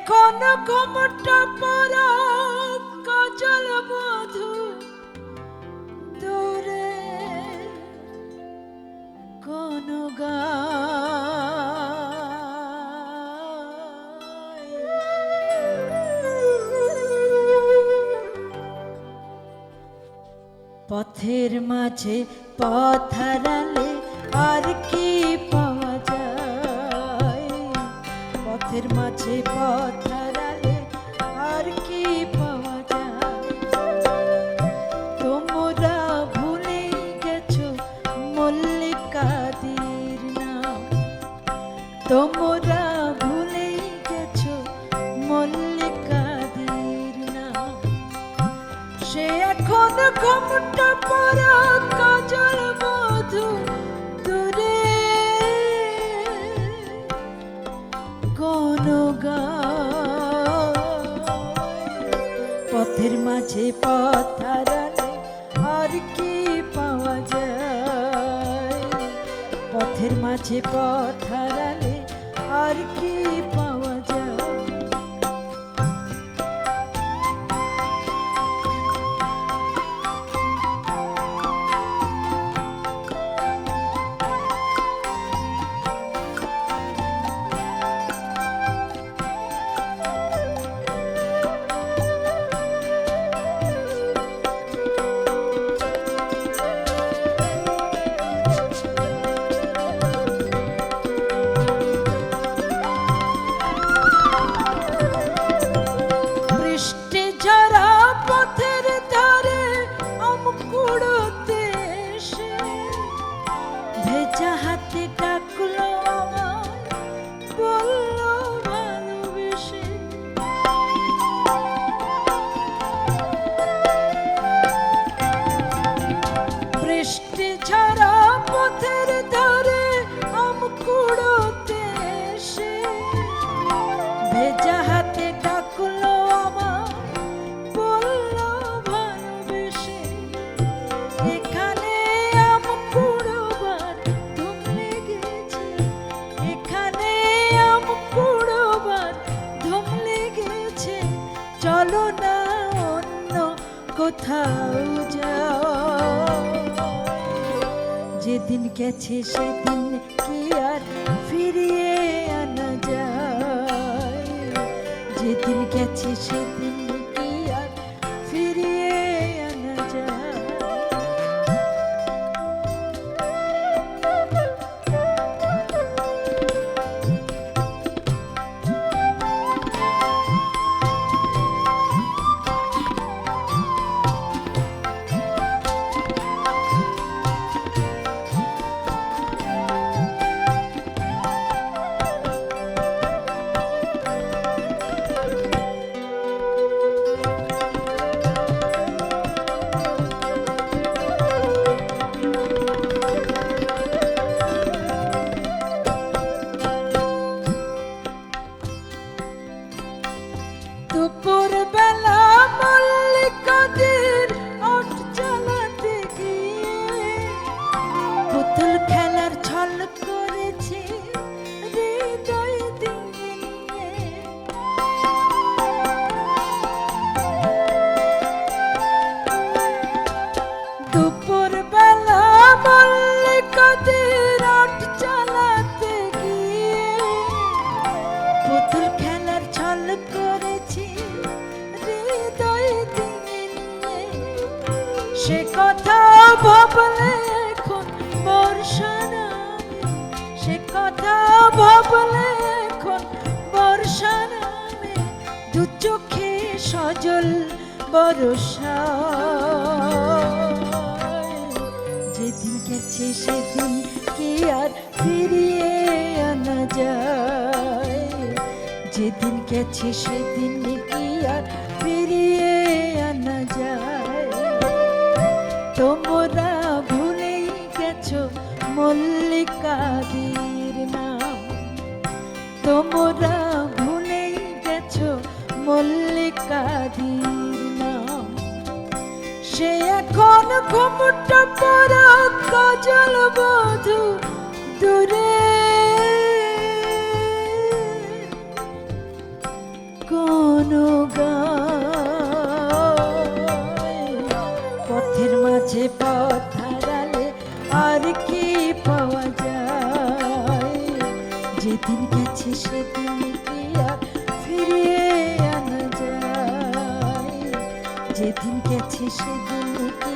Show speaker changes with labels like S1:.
S1: এখন ঘুমটা পরা কাজল বধু দূরে কোন পথের মাঝে পথ হারালে আর কি পাওয়া যায়, পথের মাঝে পথ হারালে আর কি পাওয়া যায়। তোমরা ভুলে গেছো মল্লিকাদির নাম, তোমরা ভুলে গেছো মল্লিকাদির নাম। সে এখন ঘুমটা পরা কাজল বধু দূরে কোন পথের মাঝে পথ হারালে আর কি পাওয়া যায়, পথের মাঝে পথ হারালে আর কি পাওয়া যায়। চলো না অন্য কোথাও যাও, যেদিন গেছে সেদিন কি আর ফিরিয়ে আনা যায়, যেদিন গেছে সেদিন কি আর ফিরিয়ে আনা যায়। দুপুর বেলা মল্লিকাদের ওঠ চালাতে গিয়ে পুতুল খেলার ছল করেছে হৃদয় দিয়ে। দুপুর বেলা মল্লিকাদের ওঠ চালাতে গিয়ে পুতুল খেলার ছল করেছে হৃদয় দিয়ে। সে কথা ভাবলে এখন বর্ষা নামে, সে কথা ভাবলে এখন বর্ষা নামে, দু চোখে সজল বর্ষা। যেদিন গেছে সেদিন কি আর ফিরিয়ে আনা যায়, যেদিন গেছে সেদিন কি আর ফিরিয়ে আনা যায়। তোমরা ভুলে গেছো মল্লিকাদির নাম, তোমরা ভুলে গেছো মল্লিকাদির নাম। সে এখন ঘুমটা পরা কাজল বধু দূরে পথের মাঝে পথ হারালে আর কি পাওয়া যায়? যেদিন গেছে সেদিন কি আর ফিরিয়ে আনা যায়? যেদিন গেছে সেদিন কি